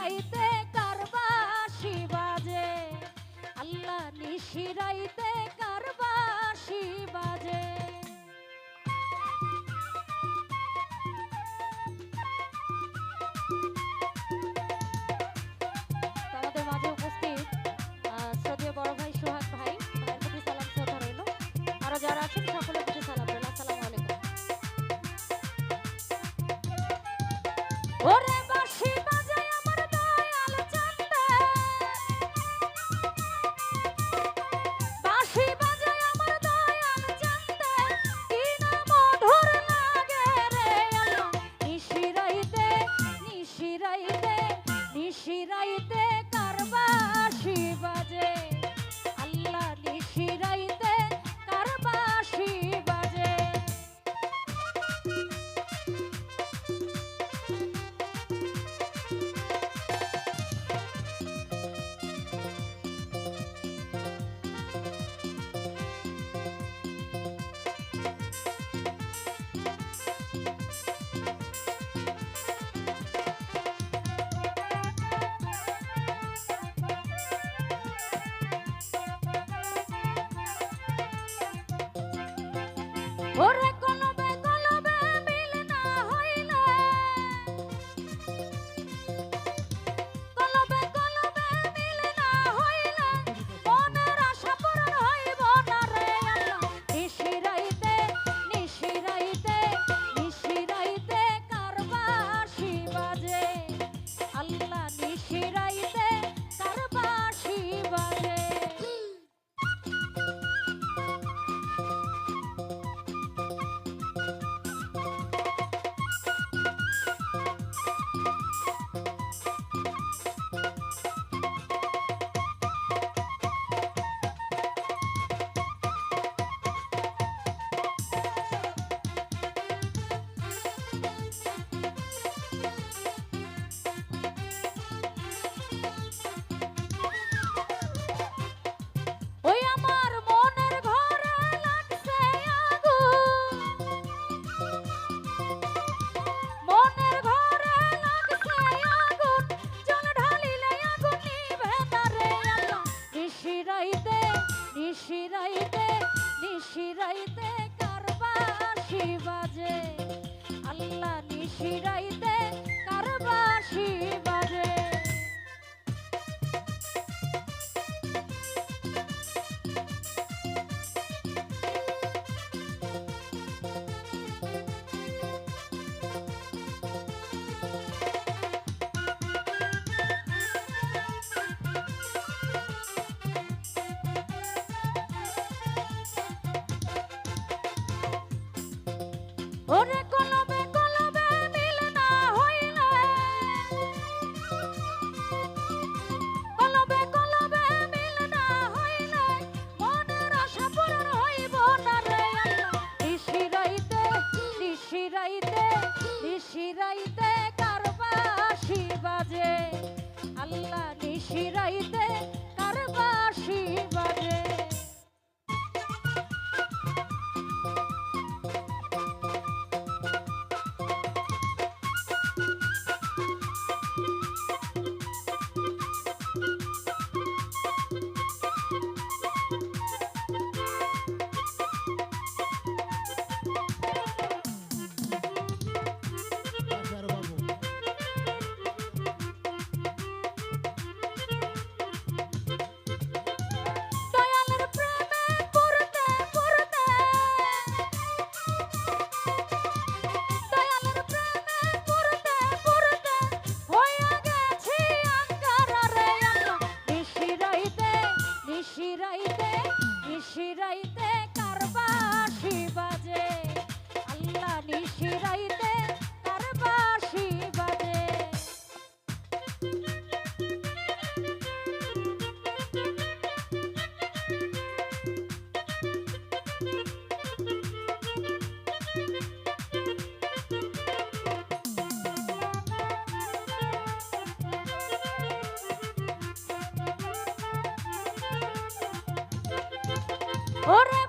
নিশিরাইতে কারবাসি বাজে, আল্লাহ নিশিরাইতে কারবাসি বাজে। আমাদের মাঝে উপস্থিত শ্রদ্ধেয় বড় ভাই সোহাগ ভাই, ভাইয়ের প্রতি সালাম শ্রদ্ধা রইল। আরো যারা আছেন সকলের প্রতি সালাম রইল। আসসালামু আলাইকুম। ওরে বাঁশি বাজায় আমার দয়াল চান্দে, বাঁশি বাজায় আমার দয়াল চান্দে, কি না মধুর লাগে রে আল্লাহ। নিশিরাইতে নিশিরাইতে নিশিরাইতে কারবাসি বাজে, আল্লাহ নিশিরাইতে কারবাসি বাজে। ওরে কলবে কলবে মিল না হইলে, কলবে কলবে মিল না হইলে, মনের আশা পূরণ হইব না রে আল্লাহ। নিশিরাইতে নিশিরাইতে নিশিরাইতে কারবাসি বাজে, আল্লাহ নিশিরাইতে কারবাসি বাজে। ওই আমার মনের ঘরে লাগছে আগুন, মনের ঘরে লাগছে আগুন, জল ঢালিলে আগুন নিভে না রে আল্লাহ। নিশিরাইতে নিশিরাইতে নিশিরাইতে কারবাসি বাজে, আল্লাহ নিশিরাইতে কারবাসি বাজে। ওরে কলবে কলবে মিল না হইলে, কলবে কলবে মিল না হইলে, মনের আশা পূরণ হইব না রে আল্লাহ। নিশিরাইতে নিশিরাইতে নিশিরাইতে কারবাসি বাজে, আল্লাহ নিশিরাইতে কারবাসি বাজে। নিশিরাইতে কারবাসি বাজে, আল্লাহ নিশিরাইতে কারবাসি বাজে। ওরে